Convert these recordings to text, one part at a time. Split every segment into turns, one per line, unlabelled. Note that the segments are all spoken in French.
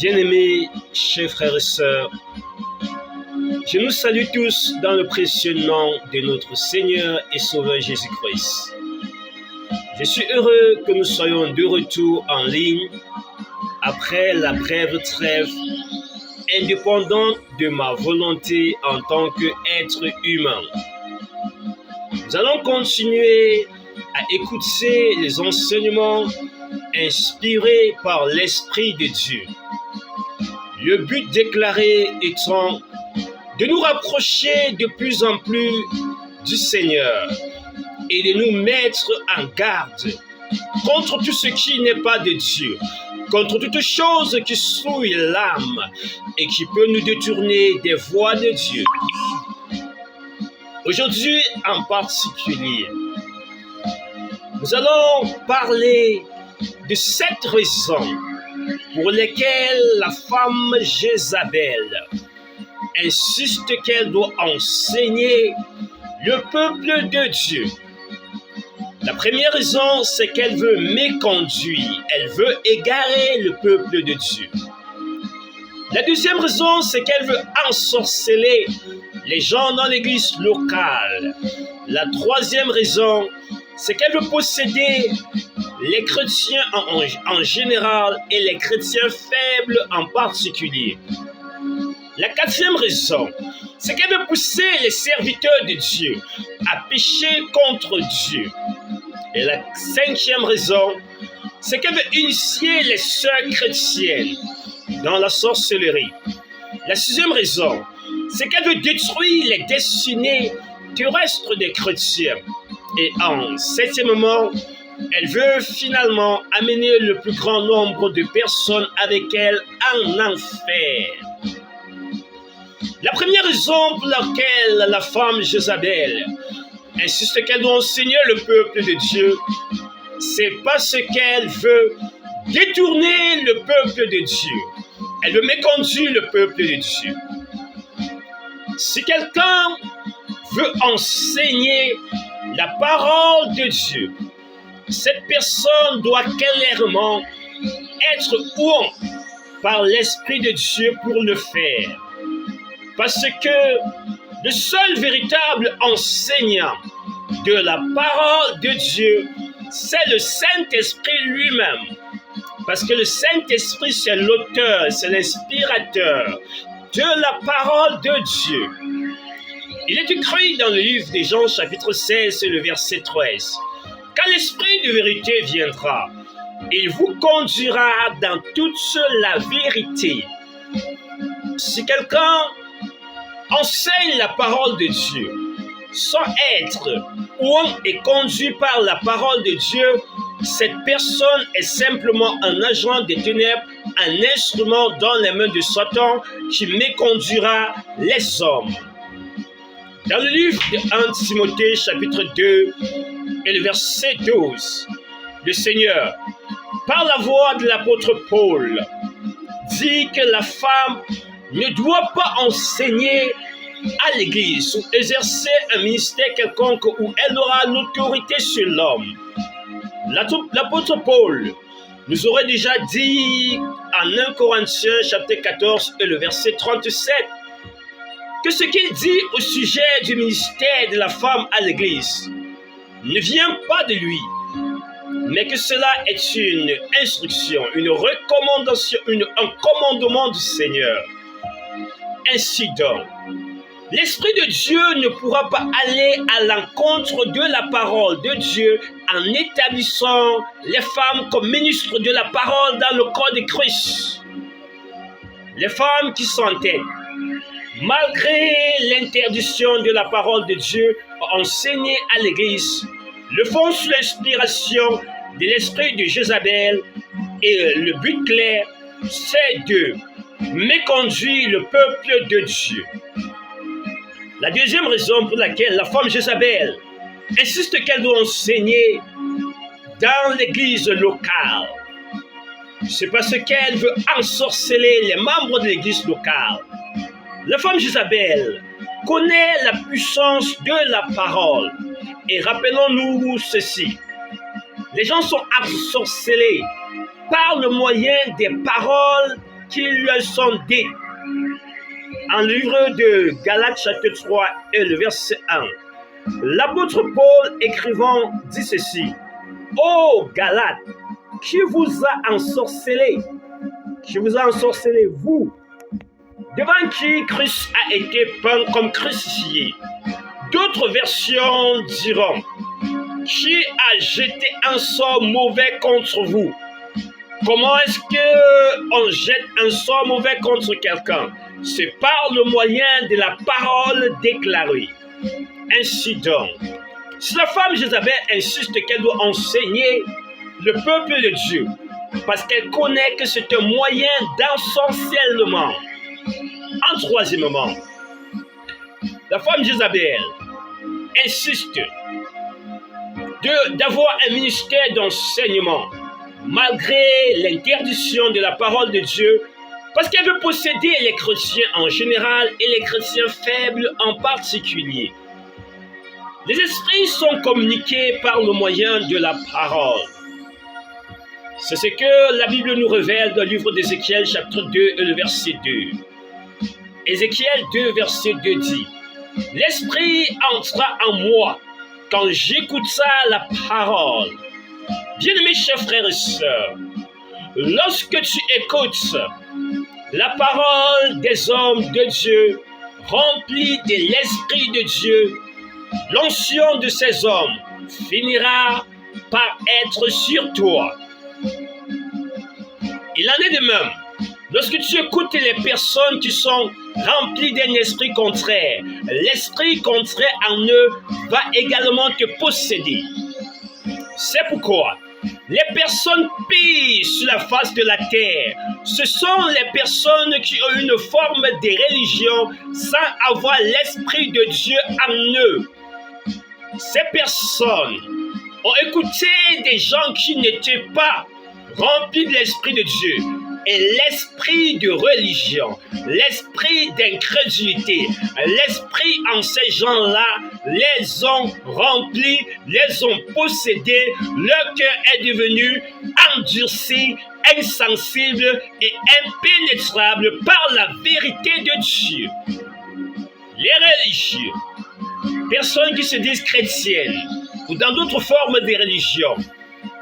Bien-aimés, chers frères et sœurs, je nous salue tous dans le précieux nom de notre Seigneur et Sauveur Jésus-Christ. Je suis heureux que nous soyons de retour en ligne après la brève trêve, indépendante de ma volonté en tant qu'être humain. Nous allons continuer à écouter les enseignements inspirés par l'Esprit de Dieu. Le but déclaré étant de nous rapprocher de plus en plus du Seigneur et de nous mettre en garde contre tout ce qui n'est pas de Dieu, contre toute chose qui souille l'âme et qui peut nous détourner des voies de Dieu. Aujourd'hui en particulier, nous allons parler de 7 raisons pour lesquelles la femme Jézabel insiste qu'elle doit enseigner le peuple de Dieu. La première raison, c'est qu'elle veut méconduire, elle veut égarer le peuple de Dieu. La deuxième raison, c'est qu'elle veut ensorceler les gens dans l'église locale. La troisième raison, c'est qu'elle veut posséder les chrétiens en général et les chrétiens faibles en particulier. La quatrième raison, c'est qu'elle veut pousser les serviteurs de Dieu à pécher contre Dieu. Et la cinquième raison, c'est qu'elle veut initier les sœurs chrétiennes dans la sorcellerie. La sixième raison, c'est qu'elle veut détruire les destinées terrestres des chrétiens. Et en septièmement, elle veut finalement amener le plus grand nombre de personnes avec elle en enfer. La première raison pour laquelle la femme Jézabel insiste qu'elle doit enseigner le peuple de Dieu, c'est parce qu'elle veut détourner le peuple de Dieu. Elle veut méconduire le peuple de Dieu. Si quelqu'un veut enseigner la parole de Dieu, cette personne doit clairement être ouée par l'Esprit de Dieu pour le faire. Parce que le seul véritable enseignant de la parole de Dieu, c'est le Saint-Esprit lui-même. Parce que le Saint-Esprit, c'est l'auteur, c'est l'inspirateur de la parole de Dieu. Il est écrit dans le livre de Jean, chapitre 16, le verset 13. « Quand l'Esprit de vérité viendra, il vous conduira dans toute la vérité. » Si quelqu'un enseigne la parole de Dieu sans être oué et conduit par la parole de Dieu, cette personne est simplement un agent des ténèbres, un instrument dans les mains de Satan qui méconduira les hommes. Dans le livre de 1 Timothée, chapitre 2, et le verset 12, le Seigneur, par la voix de l'apôtre Paul, dit que la femme ne doit pas enseigner à l'église ou exercer un ministère quelconque où elle aura l'autorité sur l'homme. L'apôtre Paul nous aurait déjà dit en 1 Corinthiens chapitre 14 et le verset 37 que ce qu'il dit au sujet du ministère de la femme à l'église ne vient pas de lui, mais que cela est une instruction, une recommandation, un commandement du Seigneur. Ainsi donc, l'Esprit de Dieu ne pourra pas aller à l'encontre de la parole de Dieu en établissant les femmes comme ministres de la parole dans le corps de Christ. Les femmes qui s'entêtent, malgré l'interdiction de la parole de Dieu enseignée à l'Église, le font sous l'inspiration de l'esprit de Jézabel et le but clair, c'est de méconduire le peuple de Dieu. La deuxième raison pour laquelle la femme Jézabel insiste qu'elle doit enseigner dans l'église locale, c'est parce qu'elle veut ensorceler les membres de l'église locale. La femme Jézabel connaît la puissance de la parole. Et rappelons-nous ceci. Les gens sont ensorcelés par le moyen des paroles qui leur sont dites. En livre de Galates chapitre 3 et le verset 1, l'apôtre Paul écrivant dit ceci: Ô Galates, qui vous a ensorcelé? Qui vous a ensorcelé, vous, devant qui Christ a été peint comme crucifié? D'autres versions diront: qui a jeté un sort mauvais contre vous? Comment est-ce qu'on jette un sort mauvais contre quelqu'un? C'est par le moyen de la parole déclarée. Ainsi donc, si la femme Jézabel insiste qu'elle doit enseigner le peuple de Dieu, parce qu'elle connaît que c'est un moyen d'ensorcellement. En troisièmement, la femme Jézabel insiste d'avoir un ministère d'enseignement, malgré l'interdiction de la parole de Dieu, parce qu'elle veut posséder les chrétiens en général et les chrétiens faibles en particulier. Les esprits sont communiqués par le moyen de la parole. C'est ce que la Bible nous révèle dans le livre d'Ézéchiel, chapitre 2 et le verset 2. Ézéchiel 2, verset 2 dit: L'Esprit entra en moi quand j'écouta la parole. Bien-aimés chers frères et sœurs, lorsque tu écoutes la parole des hommes de Dieu, remplis de l'Esprit de Dieu, l'onction de ces hommes finira par être sur toi. Il en est de même. Lorsque tu écoutes les personnes qui sont remplies d'un esprit contraire, l'esprit contraire en eux va également te posséder. C'est pourquoi les personnes pires sur la face de la terre, ce sont les personnes qui ont une forme de religion sans avoir l'esprit de Dieu en eux. Ces personnes ont écouté des gens qui n'étaient pas remplis de l'esprit de Dieu. Et l'esprit de religion, l'esprit d'incrédulité, l'esprit en ces gens-là les ont remplis, les ont possédés, leur cœur est devenu endurci, insensible et impénétrable par la vérité de Dieu. Les religieux, personnes qui se disent chrétiennes ou dans d'autres formes de religion,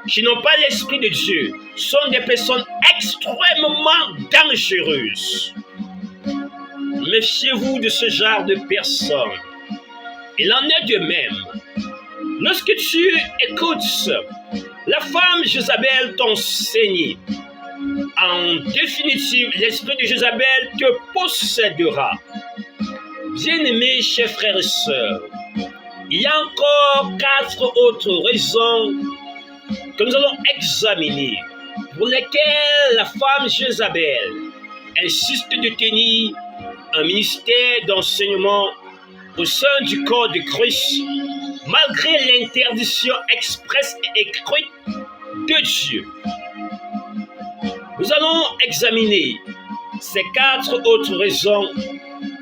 qui n'ont pas l'esprit de Dieu, sont des personnes extrêmement dangereuses. Méfiez-vous de ce genre de personnes. Il en est de même. Lorsque tu écoutes la femme Jézabel t'enseigner, en définitive, l'esprit de Jézabel te possédera. Bien-aimés, chers frères et sœurs, il y a encore 4 autres raisons que nous allons examiner, pour lesquelles la femme Jézabel insiste de tenir un ministère d'enseignement au sein du corps de Christ, malgré l'interdiction expresse et écrite de Dieu. Nous allons examiner ces 4 autres raisons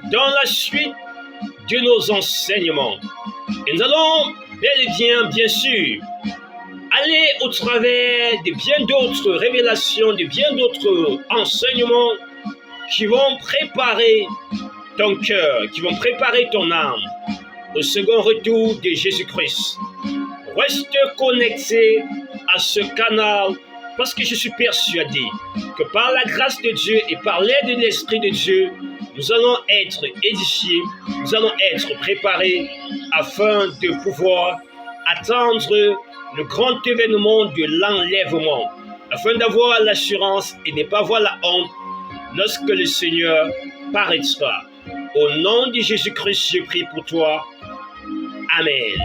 dans la suite de nos enseignements. Et nous allons bel et bien sûr, aller au travers de bien d'autres révélations, de bien d'autres enseignements qui vont préparer ton cœur, qui vont préparer ton âme au second retour de Jésus-Christ. Reste connecté à ce canal parce que je suis persuadé que par la grâce de Dieu et par l'aide de l'Esprit de Dieu, nous allons être édifiés, nous allons être préparés afin de pouvoir attendre le grand événement de l'enlèvement, afin d'avoir l'assurance et ne pas avoir la honte lorsque le Seigneur paraîtra. Au nom de Jésus-Christ, je prie pour toi. Amen.